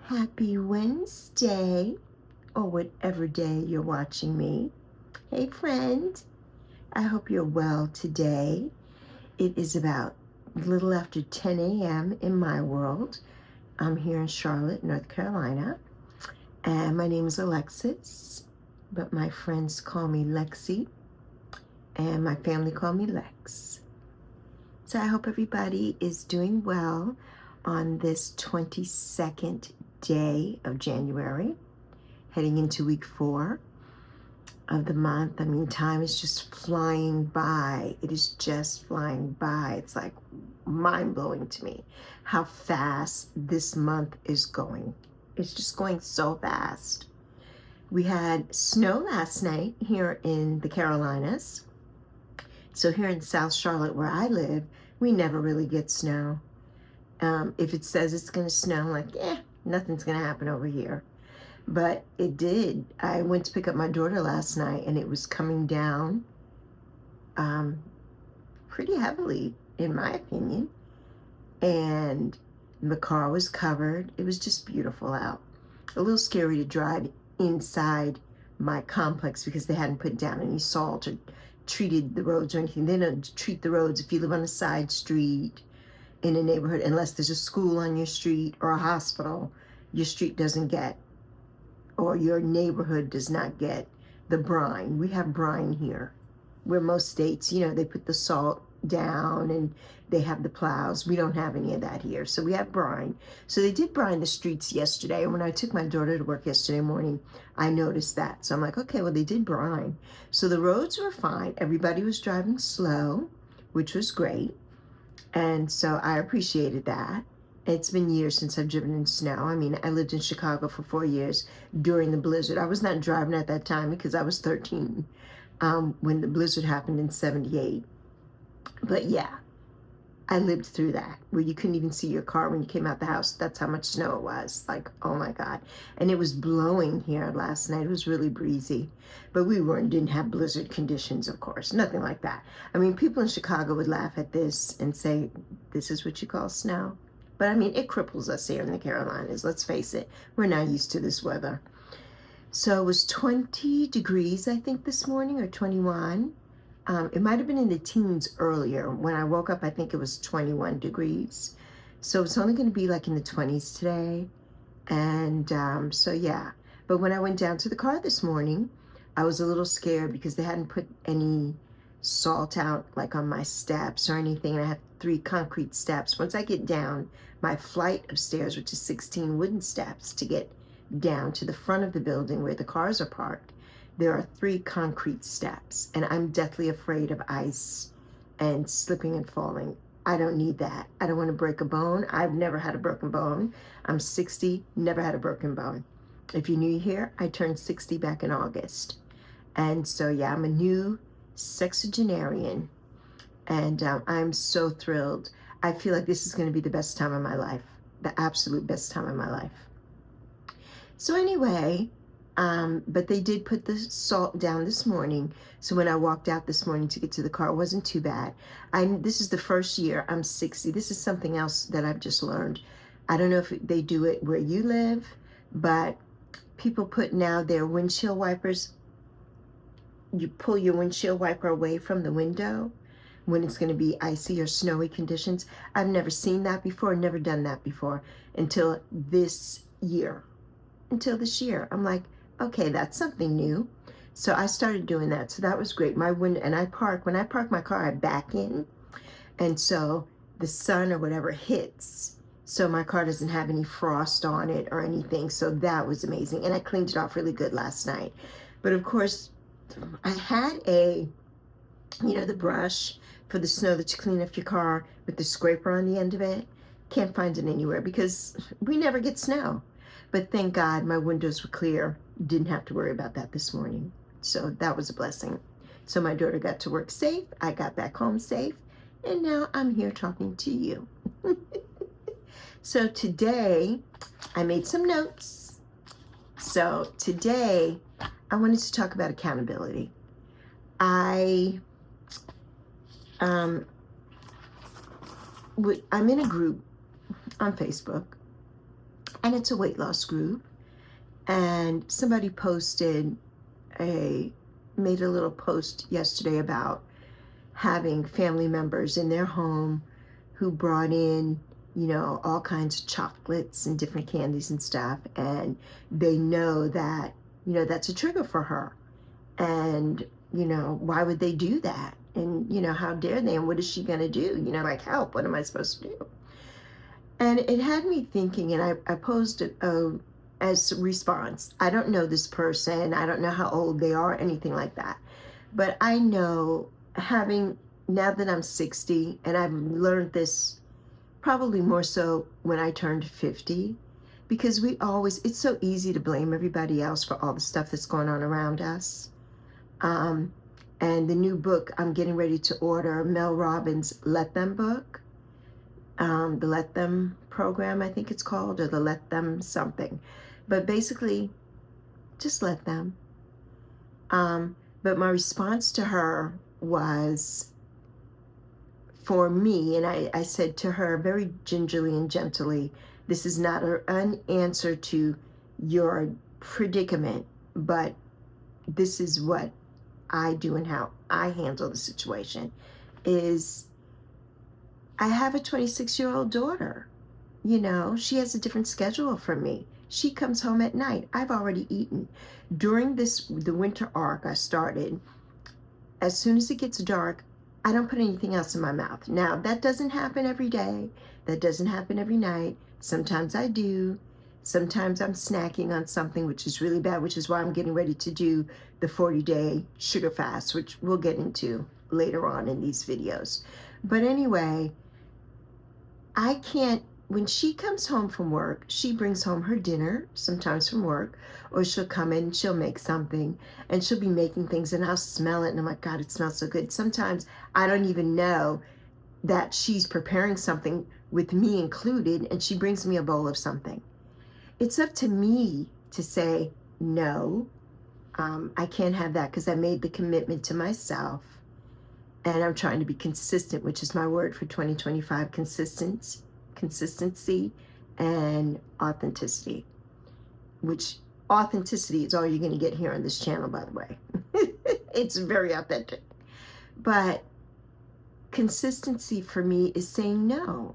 Happy Wednesday, or whatever day you're watching me. Hey friend, I hope you're well today. It is about a little after 10 a.m. in my world. I'm here in Charlotte, North Carolina, and my name is Alexis, but my friends call me Lexi, and my family call me Lex. So I hope everybody is doing well on this 22nd day of January, heading into week 4 of the month. I mean, time is just flying by. It is just flying by. It's like mind-blowing to me how fast this month is going. It's just going so fast. We had snow last night here in the Carolinas. So here in South Charlotte, where I live, we never really get snow. If it says it's going to snow, I'm like, nothing's going to happen over here. But it did. I went to pick up my daughter last night, and it was coming down pretty heavily, in my opinion. And the car was covered. It was just beautiful out. A little scary to drive inside my complex because they hadn't put down any salt or treated the roads or anything. They don't treat the roads if you live on a side street in a neighborhood, unless there's a school on your street or a hospital. Your street doesn't get, or your neighborhood does not get the brine. We have brine here, where most states, they put the salt down and they have the plows. We don't have any of that here, so we have brine. So they did brine the streets yesterday, and when I took my daughter to work yesterday morning, I noticed that. So I'm like, okay, well, they did brine. So the roads were fine. Everybody was driving slow, which was great, and so I appreciated that. It's been years since I've driven in snow. I mean, I lived in Chicago for 4 years during the blizzard. I was not driving at that time because I was 13 when the blizzard happened in 78. But yeah, I lived through that, where you couldn't even see your car when you came out the house. That's how much snow it was. Like, oh my God. And it was blowing here last night. It was really breezy. But we didn't have blizzard conditions, of course. Nothing like that. I mean, people in Chicago would laugh at this and say, this is what you call snow? But I mean, it cripples us here in the Carolinas. Let's face it. We're not used to this weather. So it was 20 degrees, I think, this morning, or 21. It might have been in the teens earlier. When I woke up, I think it was 21 degrees. So it's only going to be like in the 20s today. And so, yeah. But when I went down to the car this morning, I was a little scared because they hadn't put any salt out like on my steps or anything. And I have 3 concrete steps. Once I get down my flight of stairs, which is 16 wooden steps to get down to the front of the building where the cars are parked, there are 3 concrete steps, and I'm deathly afraid of ice and slipping and falling. I don't need that. I don't want to break a bone. I've never had a broken bone. I'm 60, never had a broken bone. If you're new here, I turned 60 back in August. And so, yeah, I'm a new sexagenarian, and I'm so thrilled. I feel like this is going to be the best time of my life, the absolute best time of my life. So anyway, but they did put the salt down this morning. So when I walked out this morning to get to the car, it wasn't too bad. This is the first year I'm 60. This is something else that I've just learned. I don't know if they do it where you live, but people put now their windshield wipers. You pull your windshield wiper away from the window when it's going to be icy or snowy conditions. I've never seen that before, never done that before until this year. I'm like, okay, that's something new. So I started doing that. So that was great. When I park my car, I back in. And so the sun or whatever hits. So my car doesn't have any frost on it or anything. So that was amazing. And I cleaned it off really good last night. But of course, I had the brush for the snow that you clean off your car with the scraper on the end of it. Can't find it anywhere because we never get snow. But thank God my windows were clear. Didn't have to worry about that this morning. So that was a blessing. So my daughter got to work safe. I got back home safe. And now I'm here talking to you. So today I made some notes. So today I wanted to talk about accountability. I'm in a group on Facebook, and it's a weight loss group. And somebody made a little post yesterday about having family members in their home who brought in, all kinds of chocolates and different candies and stuff. And they know that, that's a trigger for her. And, why would they do that? And, how dare they? And what is she going to do? Like, help, what am I supposed to do? And it had me thinking, and I posed it as a response. I don't know this person. I don't know how old they are, anything like that. But I know, now that I'm 60, and I've learned this probably more so when I turned 50, because it's so easy to blame everybody else for all the stuff that's going on around us. And the new book I'm getting ready to order, Mel Robbins' Let Them book, the Let Them program, I think it's called, or the Let Them something. But basically, just let them. But my response to her was, for me, and I said to her very gingerly and gently, this is not an answer to your predicament, but this is what I do and how I handle the situation. Is I have a 26-year-old daughter. She has a different schedule from me. She comes home at night. I've already eaten. During the winter arc I started, as soon as it gets dark, I don't put anything else in my mouth. Now, that doesn't happen every day. That doesn't happen every night. Sometimes I do. Sometimes I'm snacking on something, which is really bad, which is why I'm getting ready to do the 40-day sugar fast, which we'll get into later on in these videos. But anyway, when she comes home from work, she brings home her dinner, sometimes from work, or she'll come in, she'll make something, and she'll be making things, and I'll smell it, and I'm like, God, it smells so good. Sometimes I don't even know that she's preparing something with me included, and she brings me a bowl of something. It's up to me to say, no, I can't have that, because I made the commitment to myself, and I'm trying to be consistent, which is my word for 2025, consistency and authenticity, which authenticity is all you're going to get here on this channel, by the way. It's very authentic. But consistency for me is saying no.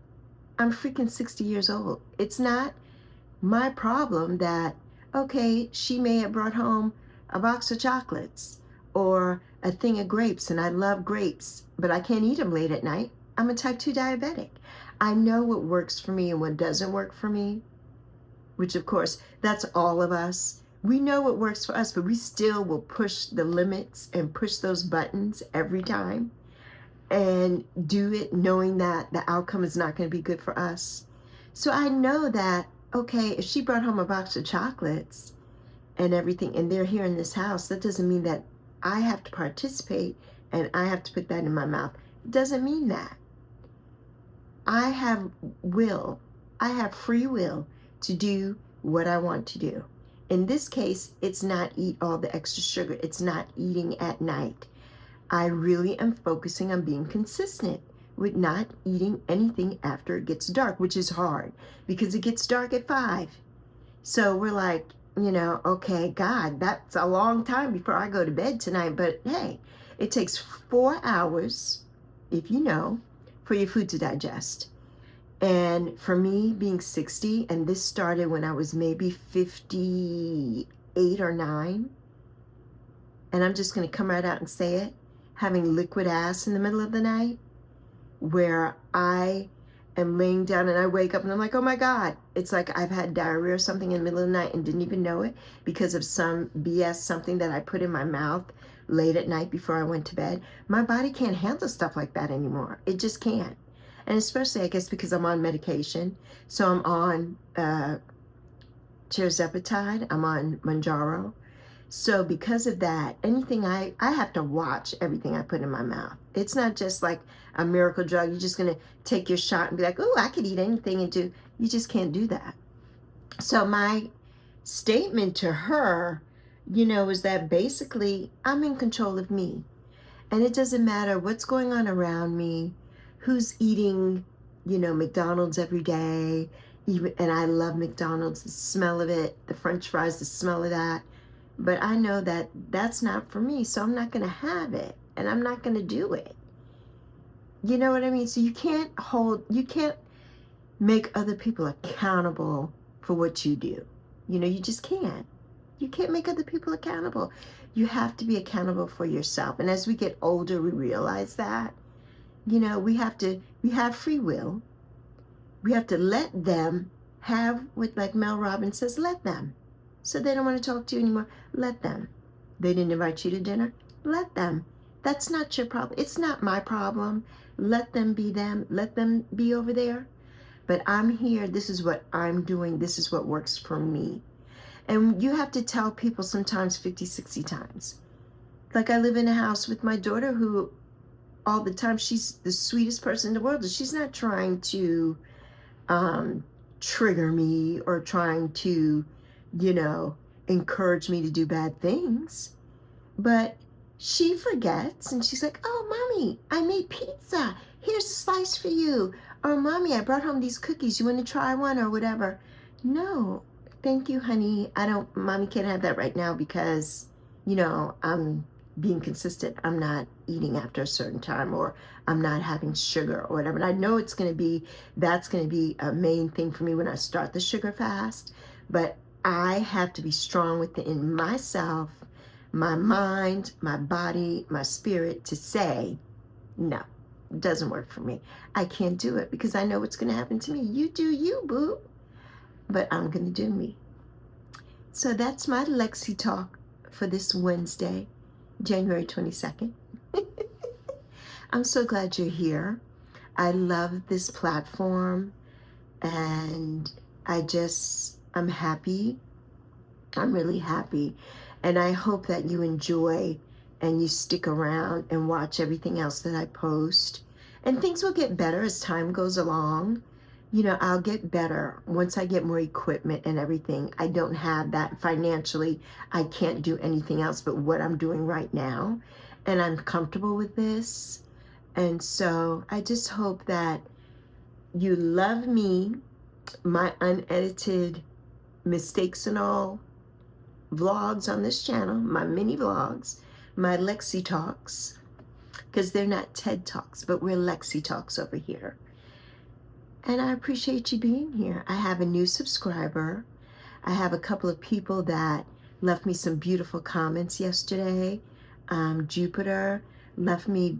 I'm freaking 60 years old. It's not my problem that, okay, she may have brought home a box of chocolates or a thing of grapes, and I love grapes, but I can't eat them late at night. I'm a type 2 diabetic. I know what works for me and what doesn't work for me, which of course, that's all of us. We know what works for us, but we still will push the limits and push those buttons every time and do it knowing that the outcome is not going to be good for us. So I know that, okay, if she brought home a box of chocolates and everything, and they're here in this house, that doesn't mean that I have to participate and I have to put that in my mouth. It doesn't mean that. I have free will to do what I want to do. In this case, it's not eat all the extra sugar. It's not eating at night. I really am focusing on being consistent with not eating anything after it gets dark, which is hard because it gets dark at 5. So we're like, okay, God, that's a long time before I go to bed tonight. But hey, it takes 4 hours, if you know, for your food to digest. And for me, being 60, and this started when I was maybe 58 or 9, and I'm just going to come right out and say it, having liquid ass in the middle of the night, where I am laying down and I wake up and I'm like, oh my God, it's like I've had diarrhea or something in the middle of the night and didn't even know it because of some BS, something that I put in my mouth late at night before I went to bed. My body can't handle stuff like that anymore. It just can't. And especially, I guess, because I'm on medication. So I'm on tirzepatide, I'm on Manjaro. So because of that, anything I have to watch everything I put in my mouth. It's not just like a miracle drug. You're just going to take your shot and be like, oh, I could eat anything and do. You just can't do that. So my statement to her, is that basically I'm in control of me. And it doesn't matter what's going on around me, who's eating, McDonald's every day, and I love McDonald's, the smell of it, the French fries, the smell of that. But I know that that's not for me, so I'm not going to have it, and I'm not going to do it. You know what I mean? So you can't make other people accountable for what you do. You just can't. You can't make other people accountable. You have to be accountable for yourself. And as we get older, we realize that, we have free will. We have to let them have what, like Mel Robbins says, let them. So they don't want to talk to you anymore. Let them. They didn't invite you to dinner. Let them. That's not your problem. It's not my problem. Let them be them. Let them be over there. But I'm here. This is what I'm doing. This is what works for me. And you have to tell people sometimes 50, 60 times. Like I live in a house with my daughter who all the time, she's the sweetest person in the world. She's not trying to trigger me or trying to, encourage me to do bad things. But she forgets and she's like, oh, Mommy, I made pizza. Here's a slice for you. Or, Mommy, I brought home these cookies. You want to try one or whatever? No, thank you, honey. Mommy can't have that right now because, I'm being consistent. I'm not eating after a certain time, or I'm not having sugar or whatever. And I know that's going to be a main thing for me when I start the sugar fast. But I have to be strong within myself, my mind, my body, my spirit to say, no, it doesn't work for me. I can't do it because I know what's going to happen to me. You do you, boo. But I'm going to do me. So that's my Lexi Talk for this Wednesday, January 22nd. I'm so glad you're here. I love this platform, and I'm happy. I'm really happy. And I hope that you enjoy and you stick around and watch everything else that I post. And things will get better as time goes along. I'll get better once I get more equipment and everything. I don't have that financially. I can't do anything else but what I'm doing right now. And I'm comfortable with this. And so I just hope that you love me, my unedited mistakes and all vlogs on this channel, my mini vlogs, my Lexi Talks, because they're not TED Talks, but we're Lexi Talks over here. And I appreciate you being here. I have a new subscriber. I have a couple of people that left me some beautiful comments yesterday. Jupiter left me,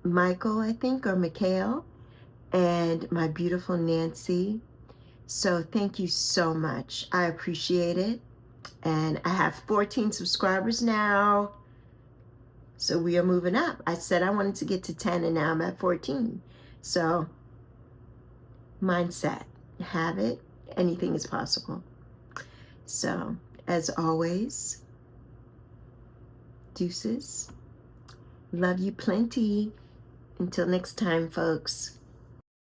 Michael, I think, or Mikhail, and my beautiful Nancy. So thank you so much. I appreciate it. And I have 14 subscribers now. So we are moving up. I said I wanted to get to 10 and now I'm at 14. So mindset, have it, anything is possible. So as always, deuces, love you plenty. Until next time, folks.